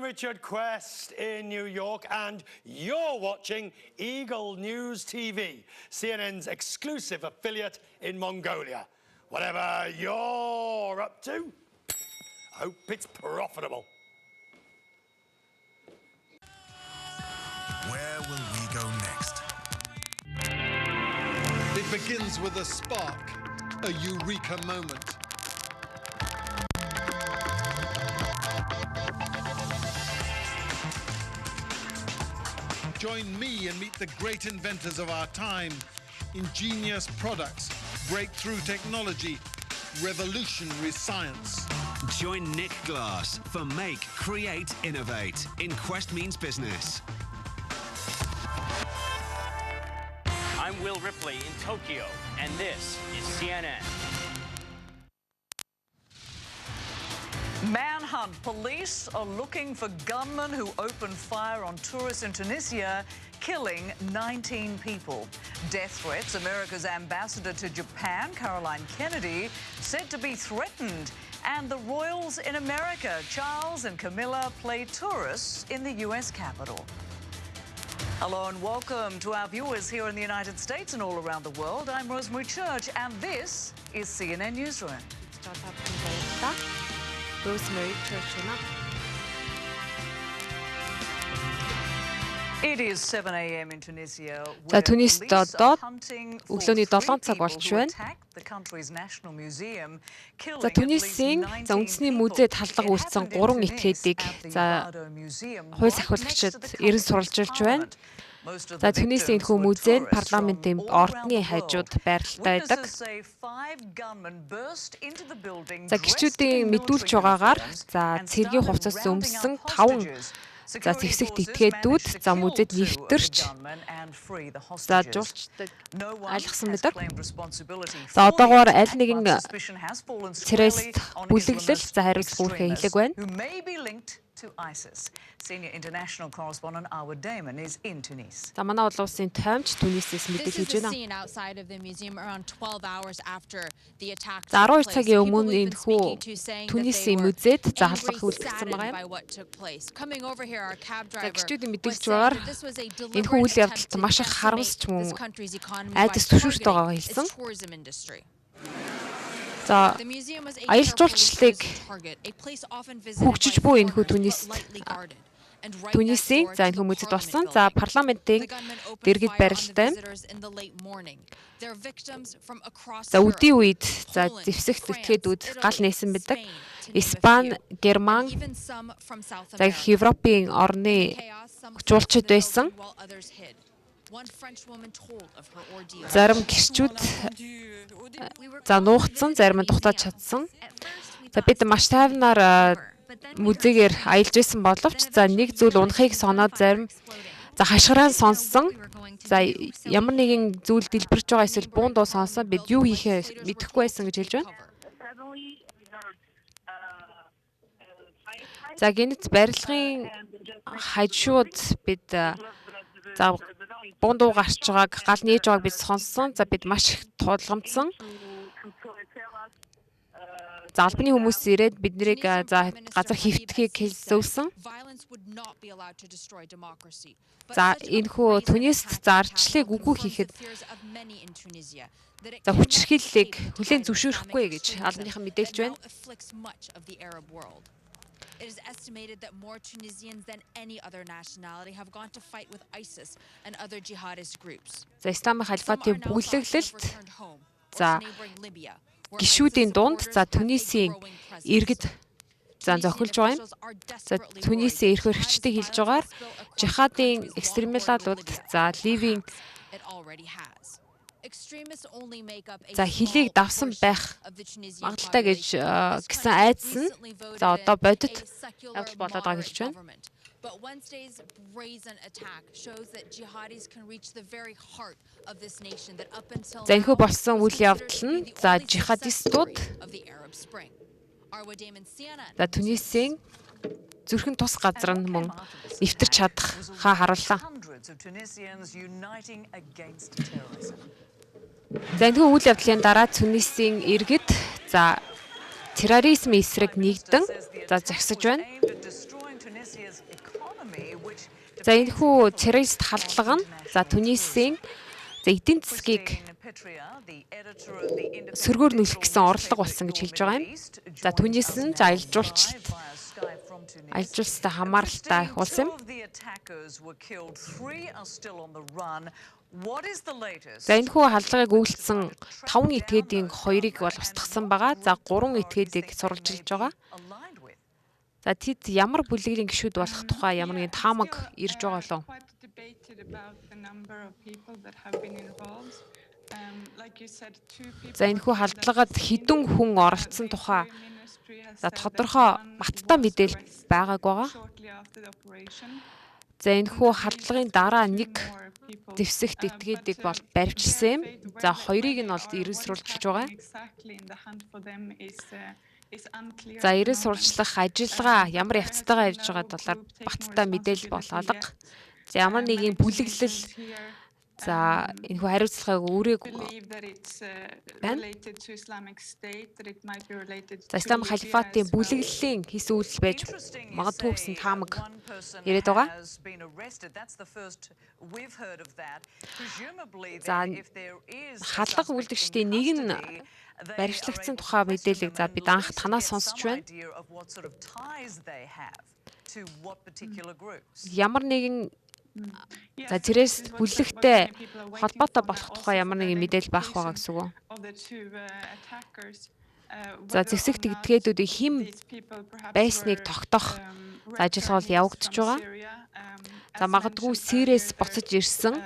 I'm Richard Quest in New York, and you're watching Eagle News TV, CNN's exclusive affiliate in Mongolia. Whatever you're up to, I hope it's profitable. Where will we go next? It begins with a spark, a eureka moment. Join me and meet the great inventors of our time. Ingenious products, breakthrough technology, revolutionary science. Join Nick Glass for Make, Create, Innovate in Quest Means Business. I'm Will Ripley in Tokyo, and this is CNN. Manhunt police are looking for gunmen who opened fire on tourists in Tunisia, killing 19 people. Death threats. America's ambassador to Japan, Caroline Kennedy, said to be threatened. And the royals in America, Charles and Camilla, play tourists in the US Capitol. Hello and welcome to our viewers here in the United States and all around the world. I'm Rosemary Church, and this is CNN Newsroom. Rosemary Church. It is 7 a.m. in Tunisia. За Түнист одоо өглөөний 7 цаг болж байна. За Түнисийн үндэсний музейд халдлага үйлдсэн 3 этгээдийг за хууль сахиулагчид эрен сурвалжилж байна. За Түнисийн энэхүү музей нь парламентын ордны хажууд байралтай байдаг. За гэрчүүдийн мэдүүлж байгаагаар за цэргийн хувцас өмссөн 5 за зэвсэгт этгээдүүд за музейд нэвтэрч за жуулчдад айлгсан байдаг. За одоогоор аль нэгэн цэрэст бүлэглэл за хариуцлага үүрхээ хэлэг байна. Senior international correspondent Our Damon is in Tunis. За манай олон улсын таймч Түнисээс мэдээлэл хийж байна. За 12 цагийн өмнө энэхүү Түнисийн музейд за халдлага үйлдсэн байгаа юм. За гэрчүүдийн мэдээлж байгаагаар энэхүү үйл явдалд маш их харамсч мөн айдас түшүүрт байгаагаа хэлсэн. За аялал жуулчлалыг хөгжиж буй энэхүү Түнисийн за энэхүү музейд болсон. За парламентын дэргэд барилтай. За үдийн үед за зэвсэгт этгээдүүд гал нээсэн байдаг. Испани, Герман, за Европын орны жуулчид байсан. Зарим гэрчүүд за нуугдсан, зарим нь дугтаж чадсан. За бид маш тайвнаар музейгээр аялж исэн боловч за нэг зүйл унахыг соноод зарим за хашгираа сонссон. За ямар нэгэн зүйл дэлбэрч байгаа эсвэл буун дуу сонсон бид юу хийхээ мэдэхгүй байсан гэж хэлж байна. За гинэт барилгын хажууд бид за буун дуу гарч байгааг гал нээж байгааг бид сонссон. За бид маш их тулгамдсан. За албаны хүмүүс ирээд биднийг за газар хэвтгэхийг хэлсүүлсэн. За энэхүү Түнист за ардчлалыг үгүй хийхэд за хүчирхийллийг хүлээн зөвшөөрөхгүй гэж албаныхан мэдээлж байна. It is estimated that more Tunisians than any other nationality have gone to fight with ISIS and other jihadist groups. За Исламын халифатын бүлэглэлт за гишүүдийн дунд за Түнисийн иргэд за зохилж байгаа юм. За Түнисийн эрх хөрөгчдийг хэлж байгаагаар жихадын экстремистууд за Ливийн за хилийг давсан байх магадaltaй гэж гисэн айдсан. За одоо бодит явдал болоод байгааг хэлж байна. But Wednesday's brazen attack shows that jihadis can reach the very heart of this nation that up until за энэхүү болсон үйл явдал нь за жихадистууд за Түнисийн зүрхэн тус газар нь мөн нэвтэрч чадах хаа харууллаа. За энэхүү үйл явдлын дараа Түнисийн иргэд за терроризмын эсрэг нэгдэн за загсаж байна. За энэ хүү террорист халдлага нь за Тунисийн за эдийн засгийг сөргөөр нүүлэх гэсэн орлого болсон гэж хэлж байгаа юм. За Тунис нь за аялал жуулчтай хамааралтай их улс юм. За энэ хүү халдлагыг үйлдсэн 5 этгээдийн 2-ыг бол устгасан байгаа. За 3 этгээдийг сурвалжилж байгаа. За тэд ямар бүлэглэлийн гишүүд болох тухай ямар нэгэн таамаг ирж байгаа лөө. За энэ хүү халдлагад хэдэн хүн оролцсон тухай за тодорхой баттай мэдээлэл байгаагүй байгаа. За энэ хүү халдлагын дараа нэг дэвсэгт этгээдийг бол баривчилсан юм. За 2-ыг нь бол ирээсрүүлж байгаа. За ирээс сурчлах ажиллагаа ямар явцтайгаа явж байгаа талаар баттай мэдээлэл бол алга. За ямар нэгэн бүлэглэл за энэ хүү хариуцлагыг өөрийг байна. За Ислам халифатын бүлэглэлийн хийсэн үйлдэл байж магадгүй гэсэн таамаг ирээд байгаа. За халдлага үйлдэгчдийн нэг нь баримтлагдсан тухай мэдээллийг за бид анх танаас сонсч байна. Ямар нэгэн за тэрээс бүлэгтэй холбоотой болох тухай ямар нэгэн мэдээлэл байх байгаа гэсэн үг. За зэвсэгт этгээдүүдийн хэн байсныг тогтоох ажиллагаа бол явагдаж байгаа. За магадгүй Сириэс буцаж ирсэн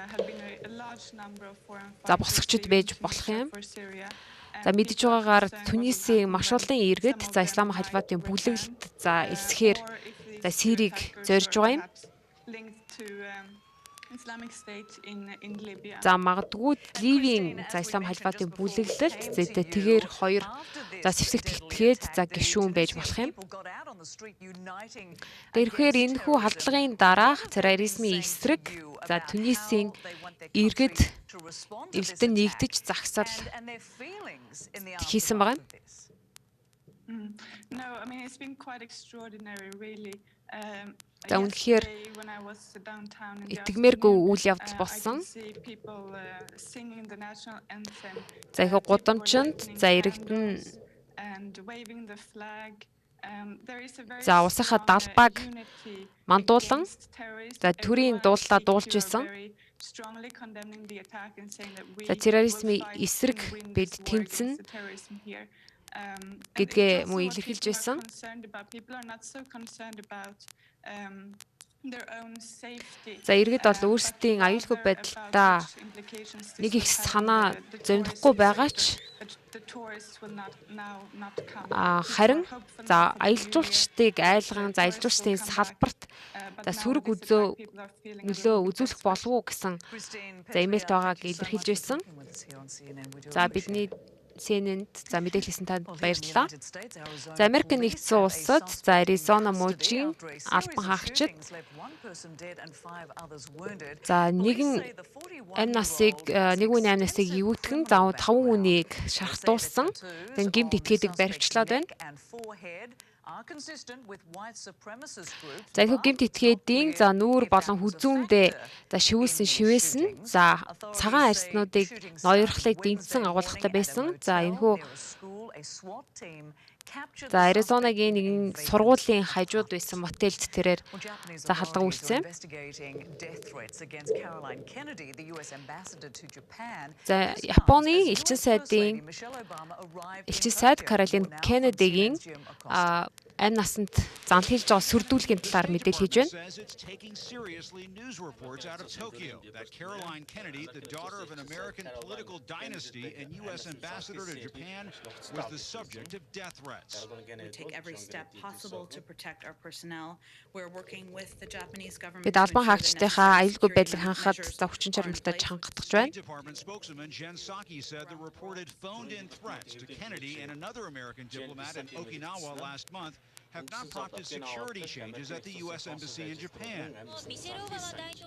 за босгочд байж болох юм. За мэдж байгаагаар Тунисийн маш олон иргэд за Ислам халифатын бүлэглэлд за элсгээр за Сирийг зорж байгаа юм. За магадгүй Ливийн за Ислам халифатын бүлэглэлд тэгээр 2 за сэвсэгт этгээд за гишүүн байж болох юм. Тэгэхээр энэ хүү халдлагын дараах терроризмын эсрэг за Тунисийн иргэд эрдэн нэгдэж загсал хийсэн байгаа юм. За үнэхээр итгэмээргүй үйл явдал болсон. За их гудамжинд за иргэдэн за улсынхаа далбааг мандуулан за төрийн дуулалтаа дуулж исэн. За терроризмын эсрэг бид тэмцэн гэдгээ мөн илэрхийлж байсан. За иргэд бол өөрсдийн аюулгүй байдалтай нэг их санаа зовнихгүй байгаа ч харин за аялал жуулчдыг айлган за аялал жуулчдын салбарт за сөрөг нөлөө үзүүлэх болов уу гэсэн за имэйлт байгааг илэрхийлж байсан. За бидний CNN-д за мэдээлэл хийсэн танд баярлалаа. За Америкийн нэгдсэн улсад за Аризона мужийн албан хаагчид за нэгэн амнасыг эвүүтгэн за 5 хүнийг шархтуулсан. Тэгэн гэмт этгээдэг баривчлаад байна. За их гэмт этгээдийн за нүүр болон хүзүүндээ за шивүүлсэн шивээс нь за цагаан арьснуудыг ноёрхлыг дэмжсэн агуулгатай байсан. За энэхүү за Аризонагийн нэгэн сургуулийн хажууд байсан мотелд тэрээр за халдга үйлцсэн. За Японы элчин сайд Каролин Кеннедигийн амь насанд занл хийж байгаа сүрдүүлгийн талаар мэдээлэл хийж байна. Бид албан хаагчдынхаа аюулгүй байдлыг хангахад за хүчин чармайлтад хангагдаж байна. have not prompted security changes at the U.S. Embassy in Japan.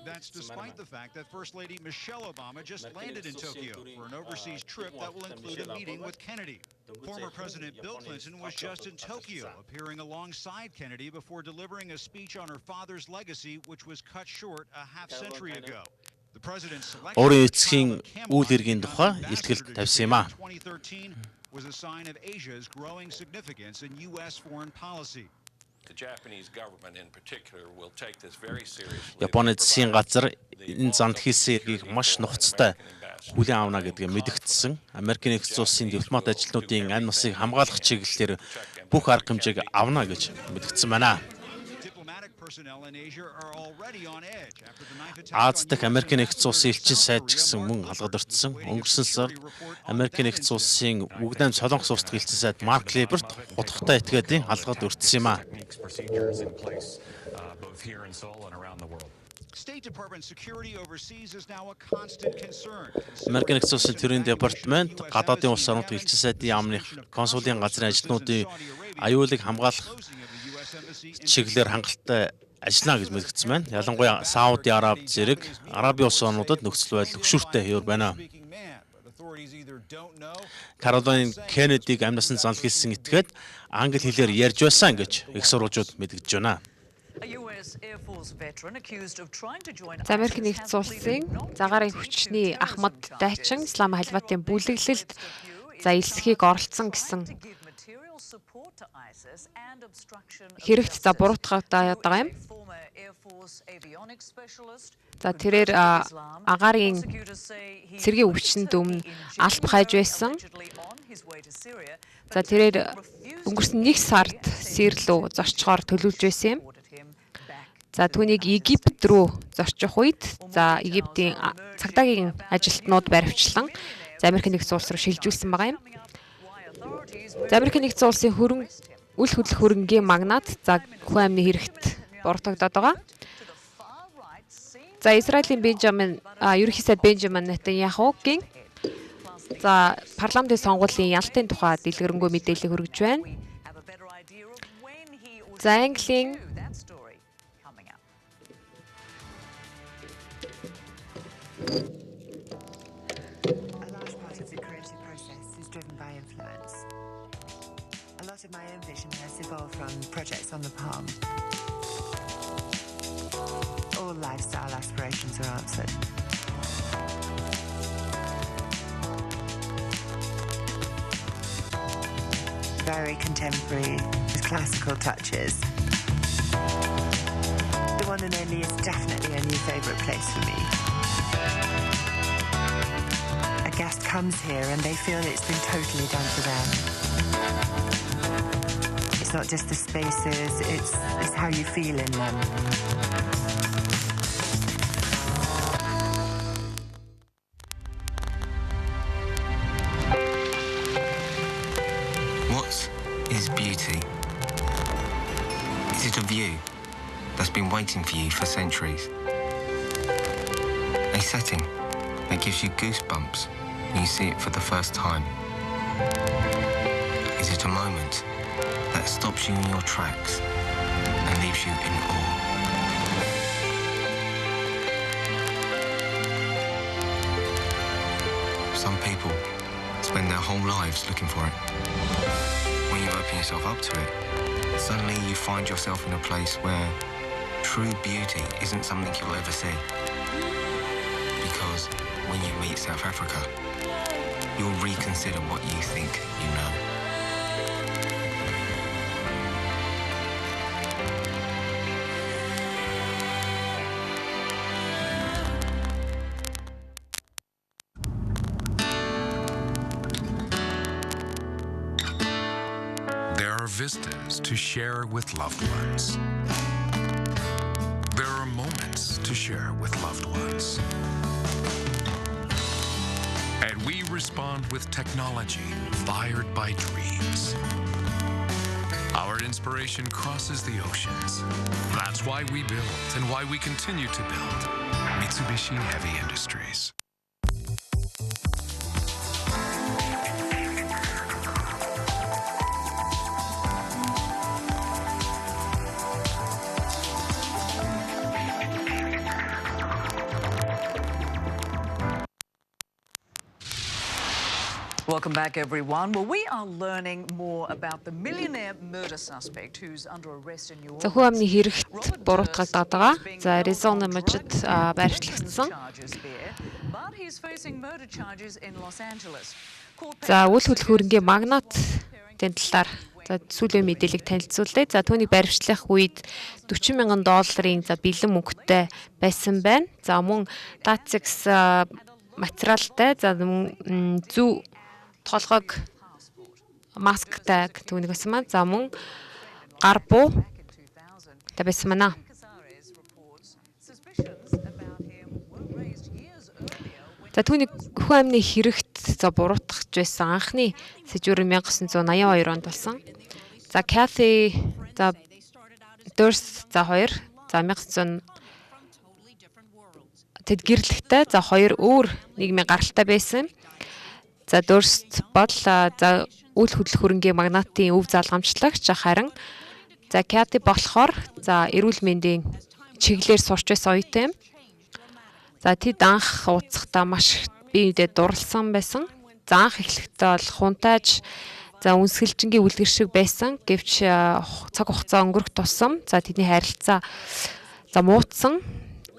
That's despite the fact that First Lady Michelle Obama just landed in Tokyo for an overseas trip that will include a meeting with Kennedy. Former President Bill Clinton was just in Tokyo, appearing alongside Kennedy before delivering a speech on her father's legacy, which was cut short a half-century ago. The president's Өөрийн эцгийн үйл хэргийн тухай илтгэл тавьсан юм а. 2013 was a sign of Asia's growing significance in U.S. foreign policy. Японы засгийн газар энэ занд хийсэн эргийг маш нухацтай хүлээн авна гэдгийг мэдгдсэн. Америкийн нэгдсэн улсын дипломат ажилтнуудын аль насыг хамгаалах чиглэлээр бүх арга хэмжээг авна гэж мэдгдсэн байна. Аз дахь Америкийн нэгдсэн улсын элчин сайд ч гэсэн мөн алгад өртсөн. Өнгөрсөн сард Америкийн нэгдсэн улсын Угдам Солонгос улс дахь элчин сайд Марк Либерт хутгатай этгээдийн алгад өртсөн юм а. Америкийн нэгдсэн улсын төрийн департамент гадаадын улс орнуудын элчин сайдын яамны консулын газрын ажилтнуудын аюулыг хамгаалах чиглэлээр хангалттай ажиллана гэж мэдгдсэн байна. Ялангуяа Сауди Араб зэрэг Арабын улс орнуудад нөхцөл байдал өгшүүртэй хэвээр байна. Каролайн Кеннедиг амнасан занл хийсэн этгээд англи хэлээр ярьж байсан гэж их сурвалжууд мэдгдэж байна. Америкийн нэгдсэн улсын загарын хүчний Ахмад дайчин Ислам халбатын бүлэглэлд элсхийг оролцсон гэсэн хэрэгт буруутгаад байгаа юм. Тэрээр агарын цэргийн өвчнөд өмнө алт хайж байсан. Тэрээр өнгөрсөн 1 сард Сирь рүү зорчхоор төлөвлөж байсан юм. Түүнийг Египт рүү зорчих үед Египтийн цагдаагийн ажилтнууд баривчлан Америкийн нэгдсэн улс руу шилжүүлсэн байгаа юм. Америкийн нэгдсэн улсын үл хөдлөх хөрөнгийн магнат хүн амны хэрэгт буруутагдаад байгаа. Израилийн ерөнхий сайд Бенжамин Нетаньяхугийн парламентын сонгуулийн ялтын тухай дэлгэрэнгүй мэдээлэл хүргэж байна. Английн My own vision has evolved from projects on the palm. All lifestyle aspirations are answered. Very contemporary with classical touches. The one and only is definitely a new favourite place for me. A guest comes here and they feel it's been totally done for them. It's not just the spaces, it's how you feel in them. What is beauty? Is it a view that's been waiting for you for centuries? A setting that gives you goosebumps when you see it for the first time? Is it a moment that stops you in your tracks and leaves you in awe? Some people spend their whole lives looking for it. When you open yourself up to it, suddenly you find yourself in a place where true beauty isn't something you'll ever see. Because when you meet South Africa, you'll reconsider what you think you know. Vistas to share with loved ones. There are moments to share with loved ones. And we respond with technology fired by dreams. Our inspiration crosses the oceans. That's why we build and why we continue to build Mitsubishi Heavy Industries. Welcome back, everyone. Well, we are learning more about the millionaire murder suspect who's under arrest in New Orleans. За хүн амны хэрэгт буруутгагдаад байгаа. За Arizona мужид байршлагдсан. But he's facing murder charges in Los Angeles. За үл хөдлөх хөрөнгийн магнат тэн талаар за сүүлийн мэдээлэл танилцуулъя. За түүнийг баривчлах үед $40,000 за бэлэн мөнгөтэй байсан байна. За мөн Latex материалтай за зөв толгойг масктай түүнийг байсан маань. За мөн гар буу та байсан мана. За түүний хүн амны хэрэгт за буруутгах байсан анхны сэжүүр 1982 онд болсон. За Kathy за Durst за 2 за 1900 тэд гэрлэгтэй за 2 өөр нийгмийн гаралтай байсан. За Durst бол за үл хөдлөх хөрөнгийн магнатын өв залгамжлагч харин за Kathy болохоор за эрүүл мэндийн чиглэлээр сурч байсан оюутан юм. За тэд анх уулзахдаа маш биедээ дурлсан байсан. За анх эхлэхдээ бол хунтайж за үнсгэлжингийн үлгэр шиг байсан. Гэвч цаг хугацаа өнгөрөх тусам за тэдний харилцаа за муутсан.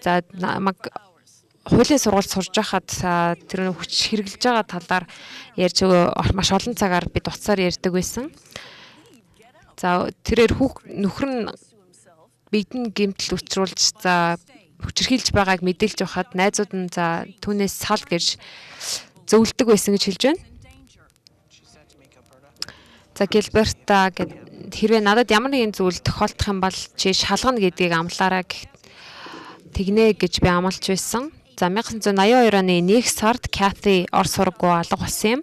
За хуулийн сургуульд сурж байхад тэр хүч хэрэглэж байгаа талаар ярьж маш олон цагаар бид утсаар ярьдаг байсан. За тэрээр нөхөр нь бидэн гэмтэл учруулж за хүчрхийлж байгааг мэдээлж байхад найзууд нь за түүнээс сал гэж зөвлөдөг байсан гэж хэлж байна. За Гилберта гэд хэрвээ надад ямар нэгэн зүйл тохиолдох юм бол чи шалгана гэдгийг амлаарай тэгнэ гэж би амлаж байсан. За 1982 оны 1 сард Kathy Орос сургуу алга болсон юм.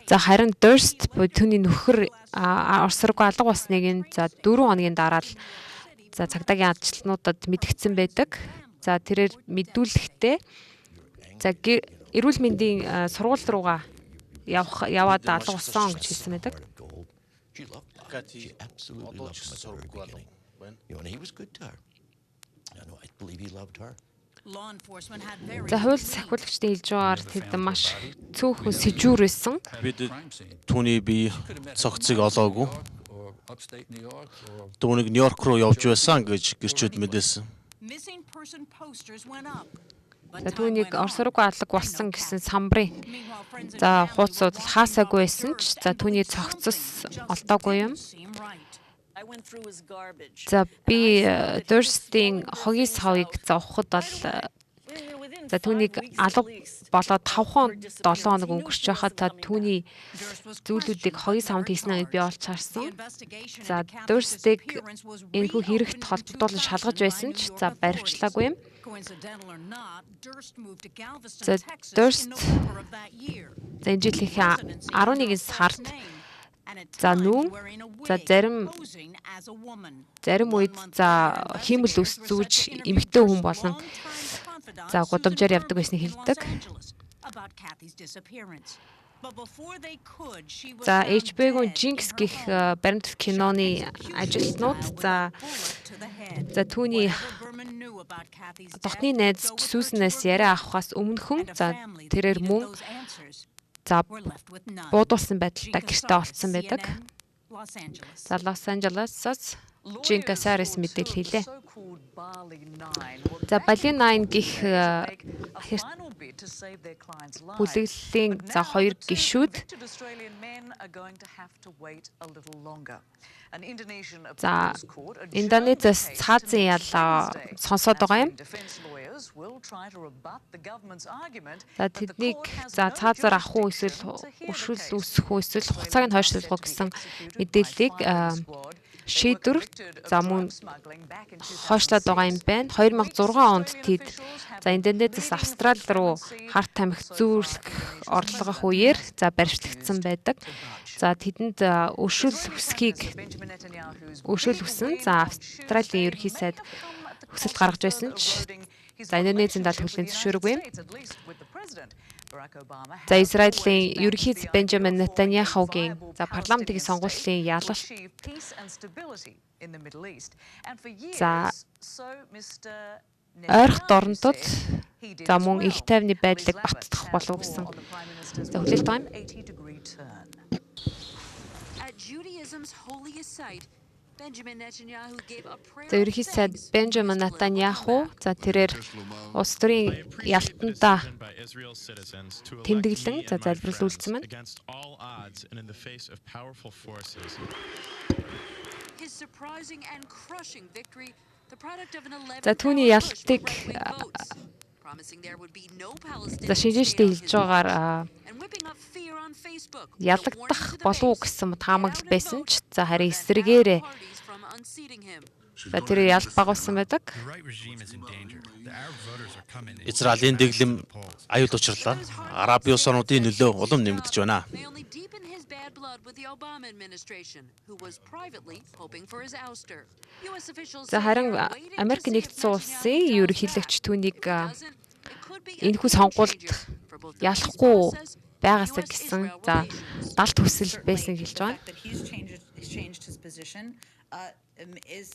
За харин Durst түүний нөхөр Орос сургуу алга болсныг нь за 4 хоногийн дараа л за цагдаагийн ажилтнуудад мэдгдсэн байдаг. За тэрээр мэдүүлэхдээ за эрүүл мэндийн сургууль руугаа яваад алга болсон гэж хэлсэн байдаг. За хууль сахиулагчдын хэлж байгаагаар тэд маш цөөхөн сэжүүр байсан. Бид түүний бие цогцыг олоогүй. Түүнийг Нью-Йорк руу явж байсан гэж гэрчүүд мэдээсэн. За түүнийг Орос руу алга болсон гэсэн самбарын за хуудсууд хаасаагүй байсан ч за түүний цогцос олдоогүй юм. За би Durst-ийн хогийн савыг за ухахад бол за түүнийг алга болоод 5 7 хоног өнгөрч байхад та түүний зүйлүүдийг хогийн савд хийснээр би олж харсан. За Durst-ийг энэхүү хэрэгт холбогдуулан шалгаж байсан ч за баривчлаагүй юм. За Durst за энэ жилийн 11 сард за нүүн за зарим үед за хиймэл ус зүүж эмэгтэй хүн болон за гудамжаар явдаг байсныг хэлдэг. За HBO-гийн Jinx гэх баримт киноны ажилтнууд за түүний дотны найз Сүүснээс яриа авахаас өмнөхөн за тэрээр мөн за буудуулсан байдалтай гэртээ олцсон байдаг. За Лос Анжелесоос Jinx-аас мэдээлэл хийлээ. За Bali 9 гих бүлэглэлийн за 2 гишүүд за Индонезиас цаазын ялаа сонсоод байгаа юм. За тэднийг за цаазаар авах уу эсвэл өршөөл үүсэх үү эсвэл хугацааг нь хойшлуулах уу гэсэн мэдээллийг шийдвэр за мөн хойшлоод байгаа юм байна. 2006 онд тэд за Индонезиас Австрали руу харт тамхи зүүрлэх орлогох үеэр за баривчлагдсан байдаг. За тэдэнд өршөөл хүсэн за Австралийн ерөнхий сайд хүсэлт гаргаж байсан ч за Индонезийн дал хүлээн зөвшөөрөгүй. За Израилийн ерөнхий Бенжамин Нетаньяхугийн за парламентын сонгуулийн ялалт за ойрох дорнодод за мөн их тайвны байдлыг баттгах болов гэсэн. За хүлээлт байна. За ерөнхий сайд Бенжамин Нетаньяху за тэрээр улс төрийн ялтандаа тэмдэглэн за залбирал үйлдсэн байна. За түүний ялтыг за шинжлэлтэй хэлж байгаагаар ялагдах болов уу гэсэн таамаглал байсан ч за харин эсрэгээрээ за тэр ялт багуулсан байдаг. Израилийн дэглэм аюул учирлаа. Араби улс орнуудын нөлөө улам нэмэгдэж байна. За харин Америк нэгдсэн улсын ерөнхийлөгч түүнийг энэхүү сонгуульд ялахгүй байгаасаа гэсэн за далд хүсэл байсан хэлж байна.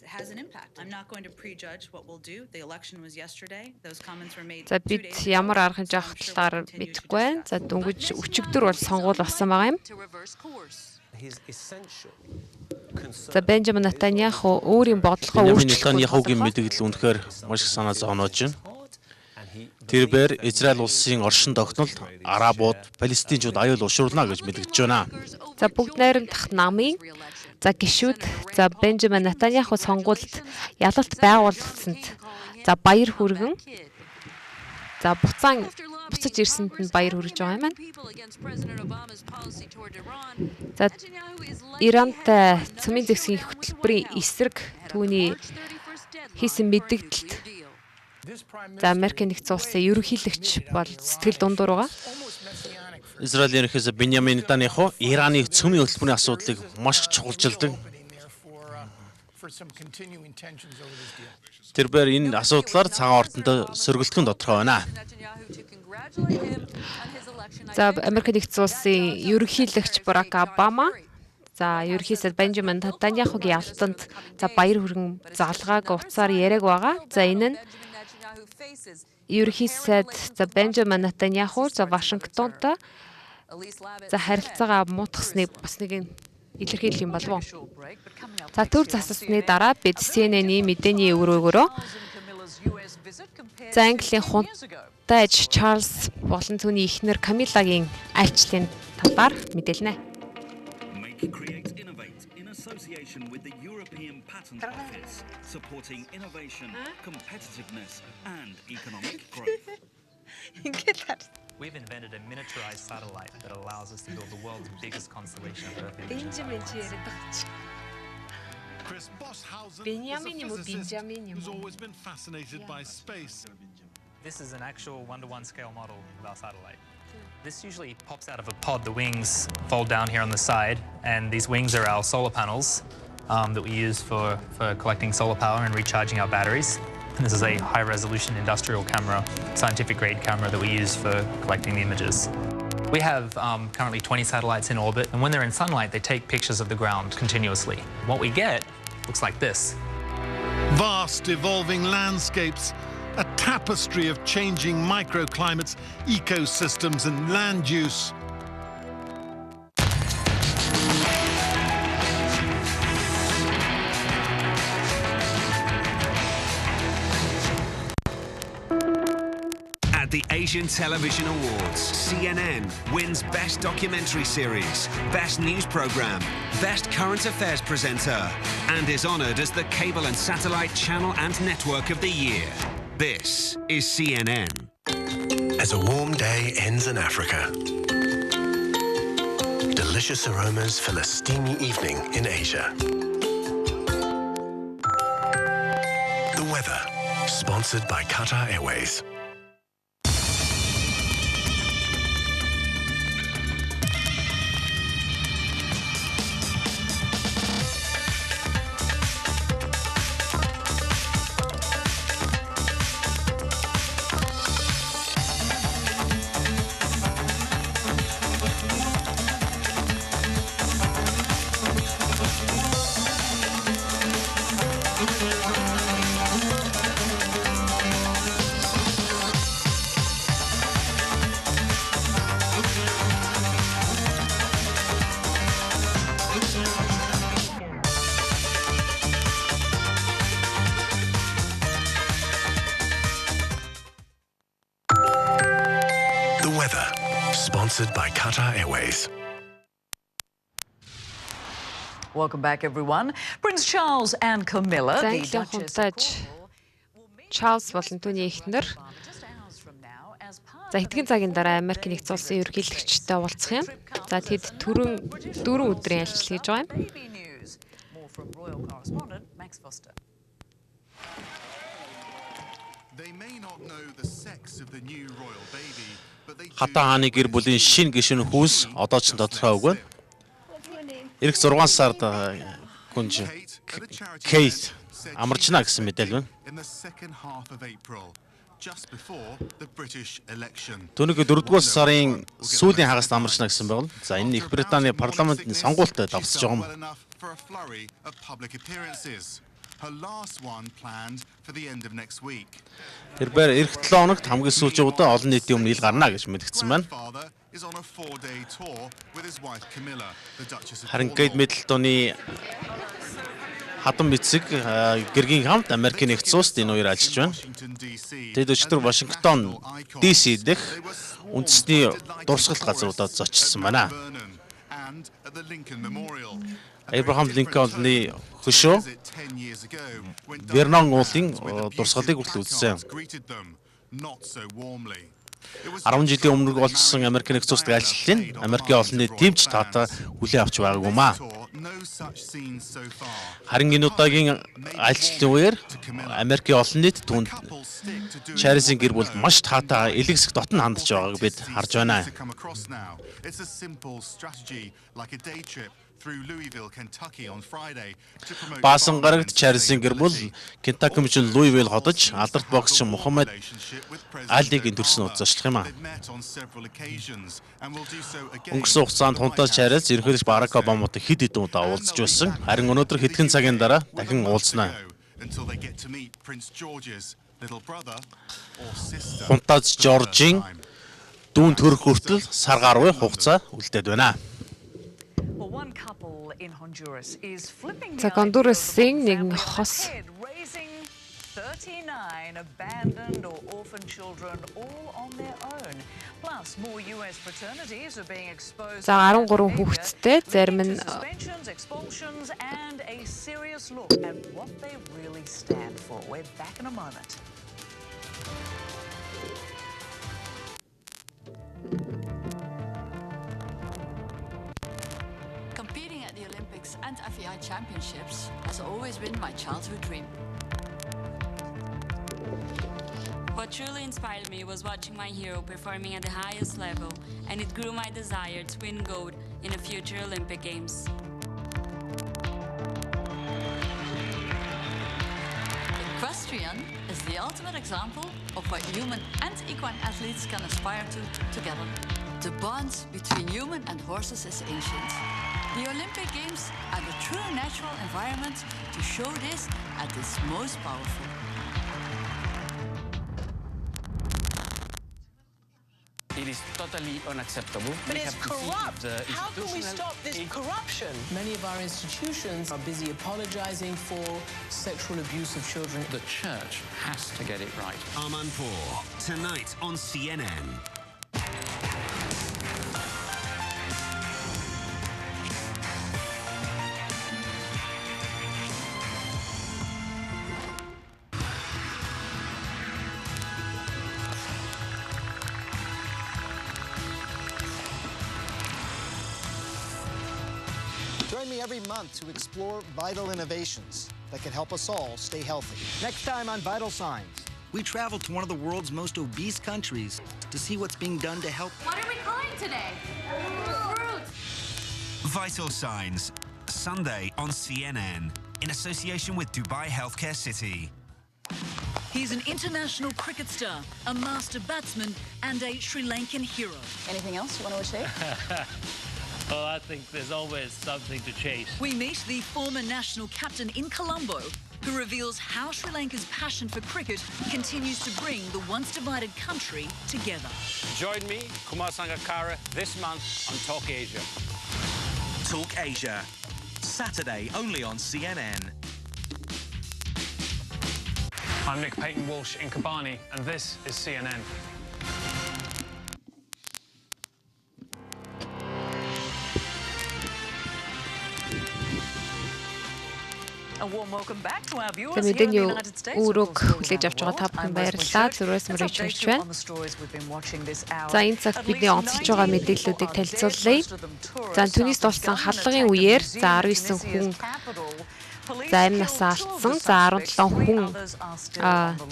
Has an impact. I'm not going to prejudge what we'll do. The election was yesterday. Those comments were made. За бид ямар арга хэмжээ авах талаар мэдэхгүй байна. За дөнгөж өчигдөр бол сонгуул болсон байгаа юм. За Бенжамин Нетаньяху өөрийн бодлогоо өөрчлөх Нетаньяхугийн мэдээлэл үнэхээр маш их санаа зовноож байна. Тэрээр Израиль улсын оршин тогтнол арабууд, палестинчууд аюул учруулна гэж мэдгэж байна. За бүгд найрамдах намын за гишүүд за Бенжамин Нетаньяху сонгуульд ялалт байгуулсанд за баяр хүргэн за буцаж ирсэнд нь баяр хүргэж байгаа юм байна. За Ирантай цөмийн зэвсгийн хөтөлбөрийн эсрэг түүний хийсэн мэдээлэлд за Америк нэгдсэн улсын ерөнхийлөгч бол сэтгэл дундуур байгаа. Израилийн ерөнхийлөгч Беньямин Нетаньяху Ираны цөмийн хөтөлбөрийн асуудлыг маш их чухалчилдаг. Тэрээр энэ асуудлаар цагаан ордонд сөргөлтгөн тодорхой байна. За Америк нэгдсэн улсын ерөнхийлөгч Барак Обама за ерөнхий сайд Бенжамин Нетаньяхугийн алтанд за баяр хүргэн залгааг утсаар яриаг байгаа. За энэ нь ерөнхий сайд за Бенжамин Нетаньяху за Вашингтонд за харилцаагаа муутгасныг бас нэг илэрхийлэх юм болов уу? За төр засалсны дараа бид CNN-ийн мэдээний өрөөгөөрөө за Английн хунтай аж Чарльз болон түүний эхнэр Камилагийн айлчлалын талаар мэдээлнэ. Supporting innovation, competitiveness, and economic growth. We've invented a miniaturized satellite that allows us to build the world's biggest constellation of Earth images. Chris Bosshausen has always been fascinated by space. This is an actual 1-to-1 scale model of our satellite. This usually pops out of a pod. The wings fold down here on the side, and these wings are our solar panels that we use for collecting solar power and recharging our batteries. And this is a high-resolution industrial camera, scientific-grade camera that we use for collecting the images. We have currently 20 satellites in orbit, and when they're in sunlight, they take pictures of the ground continuously. What we get looks like this. Vast evolving landscapes, a tapestry of changing microclimates, ecosystems and land use. At the Asian Television Awards, CNN wins Best Documentary Series, Best News Program, Best Current Affairs Presenter, and is honoured as the Cable and Satellite Channel and Network of the Year. This is CNN. As a warm day ends in Africa, delicious aromas fill a steamy evening in Asia. The weather, sponsored by Qatar Airways. The weather, sponsored by Qatar Airways. Welcome back, everyone. Prince Charles and Camilla, the Duchess of Charles болон түүний эхнэр за хэдхэн цагийн дараа Америкийн нэгдсэн улсын ерөнхийлөгчтэй уулзах юм. За тэд 4 өдрийн аялал хийж байгаа юм. Хатан хааны гэр бүлийн шинэ гишүүн хүүс одоо ч тодорхой үгүй. Ирэх 6 сард гүнж Кейт амарчна гэсэн мэдээлэл байна. Түүнийг 4-р сарын сүүлийн хагас амарчна гэсэн байна. За энэ Их Британий парламентын сонгуультай давсаж байгаа юм. Тэрээр эх 7 хоногт хамгийн сүүлийн удаа олон нийтийн өмнө ил гарна гэж мэдгдсэн байна. Харин Кейт Миддлтоны хатан эцэг гэргийн хамт Америкийн нэгдсэн улсад энэ хоёр ажиллаж байна. Тэд өчигдөр Вашингтон DC дэх үндэсний дурсгалт газруудад зочилсон байна. Abraham Lincoln-ны хөшөө Вернон уулын дурсгалыг хүртэл үзсэн. 10 жилийн өмнө болчихсон Америкийн нэгдсэн улсад ажиллалын Америкийн олон нийт тэмч таатай хүлээн авч байгаагүй маа. Харин энэ удаагийн аяллалын үеэр Америкийн олон нийт түүнд Чарльзын гэр бүл маш таатай элэгсэх дотн хандж байгааг бид харж байна. Баасан гарагт Чарльзын гэр бүл Кентаки мужийн Луивилл хотод алдарт боксч Мухаммед Алиг төрсөн уулзах юм аа. Өнгөрсөн хугацаанд хунтаас Чарльз ерөнхийлөгч Барак Обаматай хэд хэдэн удаа уулзж байсан. Харин өнөөдөр хэдхэн цагийн дараа дахин уулзнаа. Хунтаас Жоржийн дүүн төрөх хүртэл сар гаруй хугацаа үлдээд байна. За Гондурасын нэгэн хос 39 abandoned or orphaned children all on their own. Plus, more US fraternities are being exposed. За 13 хүүхэдтэй зарим нь expulsions and a serious look at what they really stand for. We're back in a moment. Competing at the Olympics and FEI Championships has always been my childhood dream. What truly inspired me was watching my hero performing at the highest level, and it grew my desire to win gold in the future Olympic Games. Equestrian is the ultimate example of what human and equine athletes can aspire to together. The bond between human and horses is ancient. The Olympic Games are the true natural environment to show this at its most powerful. It is totally unacceptable. But it's corrupt. How can we stop this corruption? Many of our institutions are busy apologizing for sexual abuse of children. The church has to get it right. Amanpour, tonight on CNN. Join me every month to explore vital innovations that can help us all stay healthy. Next time on Vital Signs, we travel to one of the world's most obese countries to see what's being done to help. What are we calling today? Fruit. Vital Signs, Sunday on CNN, in association with Dubai Healthcare City. He's an international cricket star, a master batsman, and a Sri Lankan hero. Anything else you want to achieve? Well, I think there's always something to chase. We meet the former national captain in Colombo, who reveals how Sri Lanka's passion for cricket continues to bring the once divided country together. Join me, Kumar Sangakkara, this month on Talk Asia. Talk Asia, Saturday only on CNN. I'm Nick Payton-Walsh in Kobani, and this is CNN. За мэдээний өрөөг хүлээж авч байгаа та бүхэн баярлалаа. Зүрээс мөрөж хүрч байна. За энэ цагт бидний онцолж байгаа мэдээллүүдийг танилцуулъя. За түүнээс болсон халдлагын үеэр за 19 хүн за амь насаа алдсан. За 17 хүн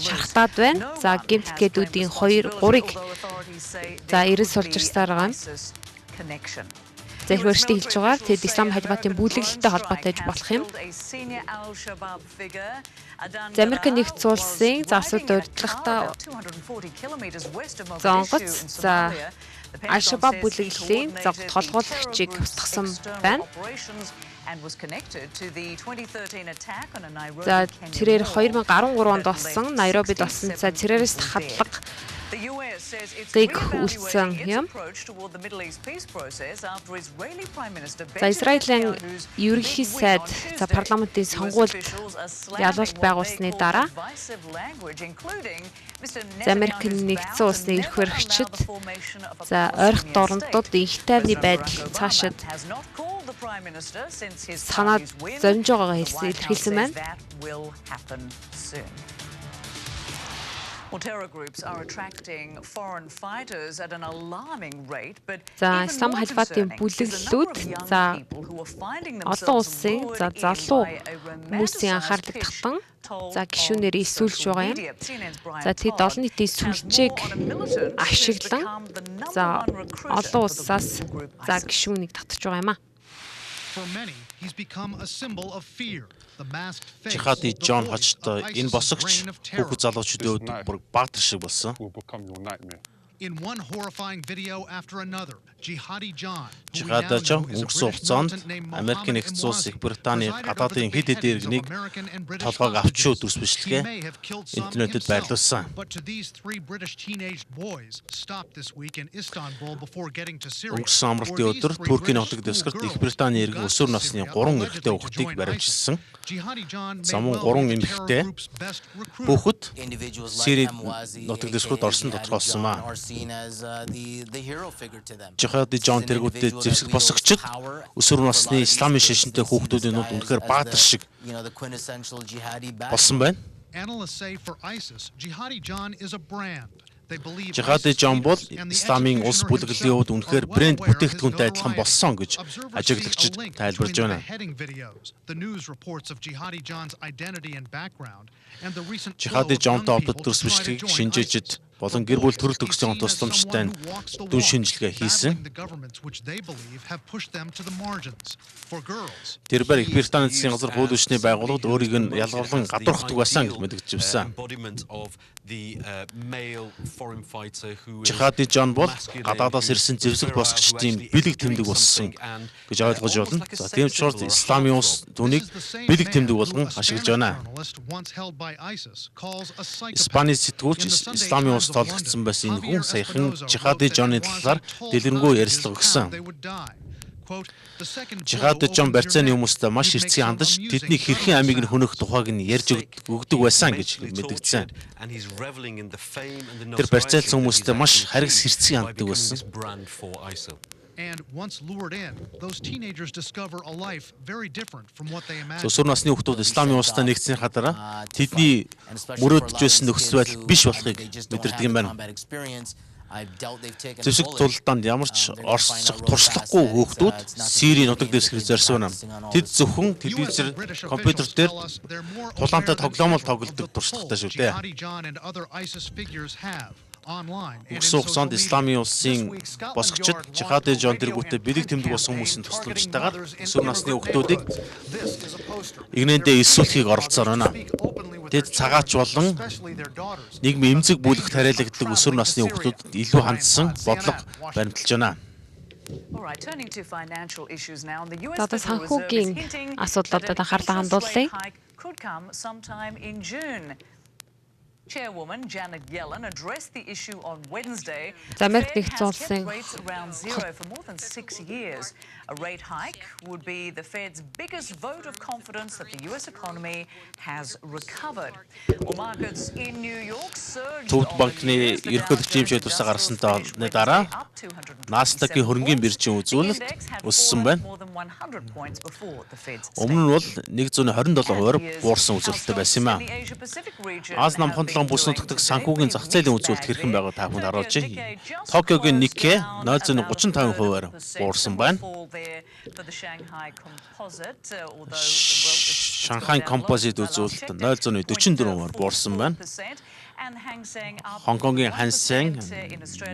шархтаад байна. За гэмт этгээдүүдийн 2-3-ыг за 90 сулжирсаар байгаа. За их өршөлтөй хэлж байгаа. Тэд Ислам халбатын бүлэглэлтэй холбоотой болох юм. За Америкийн нэгдсэн улсын за асуудал урьдчилгатай зонгоц за Аль-Шабаб бүлэглэлийн за толгуулагчийг устгасан байна. За тэрээр 2013 онд болсон Найробид болсон за террорист хадлага ийг үлдсэн юм. За Израилийн ерөнхий сайд за парламентын сонгуульд ялгалт байгуулсны дараа за Америкийн нэгдсэн улсны эрх баригчид за ойрох дорнодод их тайвны байдал цаашид санаа зорж байгаагаа илэрхийлсэн байна. За Ислам халбатын бүлэглэлүүд за олон улсын за залуу хүмүүсийн анхаарлыг татсан за гишүүнээр эсүүлж байгаа юм. За тэд олон нийтийн сүлжээг ашиглан за олон улсаас за гишүүнийг татж байгаа юм а. Жихади Джон хожтой энэ босогч хүүхэд залуучуудын хувьд бүр баатар шиг болсон. In one horrifying video after another, Jihadi John, Жихади Джон өнгөрсөн хугацаанд Америкийн нэгдсэн улс Их Британий гадаадын хэд хэд иргэнийг толгойг авч өдрөс бичлэгээ интернетэд байрлуулсан. Өнгөрсөн амралтын өдөр Туркийн нутаг дэвсгэрт Их Британий иргэн өсвөр насны 3 эрэгтэй хүүхдийг баривчилсан. За мөн 3 эмэгтэй хүүхэд Сирийн нутаг дэвсгэрт орсон тодорхойлсон маа. Жихади Джон тэргүүтээ зэвсэг босогчд өсвөр насны исламын шашинтай хүүхдүүдийн нүд үнэхээр баатар шиг болсон байна. Жихади Джон бол исламын улс бүлэглэлийн хувьд үнэхээр брэнд бүтээгдэхүүнтэй адилхан болсон гэж ажиглагчид тайлбарлаж байна. Жихади Джонтой холбоотой бичлэгийг шинжээчид болон гэр бүл төрөл төгсгийн тусламжтай дүн шинжилгээ хийсэн. Тэрээр Их Британий засгийн газар хууль ёсны байгууллагад өөрийг нь ялгарлан гадуурхдаг байсан гэж мэдэгдсэн. Жихади Джон бол гадаадаас ирсэн зэвсэг босгочдын бэлэг тэмдэг болсон гэж ойлгож байна. За тийм ч учраас исламын улс түүнийг бэлэг тэмдэг болгон ашиглаж байна. Испани сэтгүүлч исламын улс толгдсон байсан энэ хүн саяхан Жихади Джоны талаар дэлгэрэнгүй ярилцлага өгсөн. Жихади Джон барьцааны хүмүүстэй маш хэрцгий хандаж тэдний хэрхэн амийг нь хөнөх тухайг нь ярьж өгдөг байсан гэж мэдэгдсэн. Тэр барьцаалсан хүмүүстэй маш харгас хэрцгий ханддаг байсан. And once lured in, those teenagers discover a life very different from what they imagined. Өсвөр насны хүүхдүүд исламын улстай нэгдсэний хатараа тэдний мөрөөдөж байсан нөхцөл байдал биш болохыг мэдэрдэг юм байна. Зэвсэг тултанд ямар ч орсчих туршлахгүй хүүхдүүд Сирийн нутаг дэвсгэр зорьсон байна. Тэд зөвхөн телевизээр компьютер дээр тулаантай тоглоомол тоглодог туршлагатай шүү дээ. Өнгөрсөн хугацаанд исламын улсын босгочид Жихади Джон тэргүүтээ бэлэг тэмдэг болсон хүмүүсийн тусламжтайгаар өсвөр насны хүүхдүүдийг игнэндээ эсвэлхийг оролцоор байна. Тэд цагаач болон нийгмийн эмзэг бүлэгт хариалагддаг өсвөр насны хүүхдүүдэд илүү хандсан бодлого баримталж байна. Одоо санхүүгийн асуудлуудад анхаарлаа хандуулъя. Chairwoman Janet Yellen addressed the issue on Wednesday. The American kept rates around zero for more than 6 years. A rate hike would be the Fed's biggest vote of confidence that the U.S. economy has recovered. Well, markets in New York surged. Төвд банкны ерөнхийлөгчийн хэмжээ тусаа гарсантай дараа Nasdaq-ийн хөрөнгийн биржийн үзүүлэлт өссөн байна. 100 points before the Fed's. Өмнө нь бол 127% буурсан үзүүлэлттэй байсан юм аа. Аз намхан толгойн бүс нутагт санхүүгийн зах зээлийн үзүүлэлт хэрхэн байгааг та бүхэнд харуулж байна. Токиогийн Nikkei 0.35%-аар буурсан байна. Шанхай композит үзүүлэлт 0.44%-аар буурсан байна. Хонконгийн Hang Seng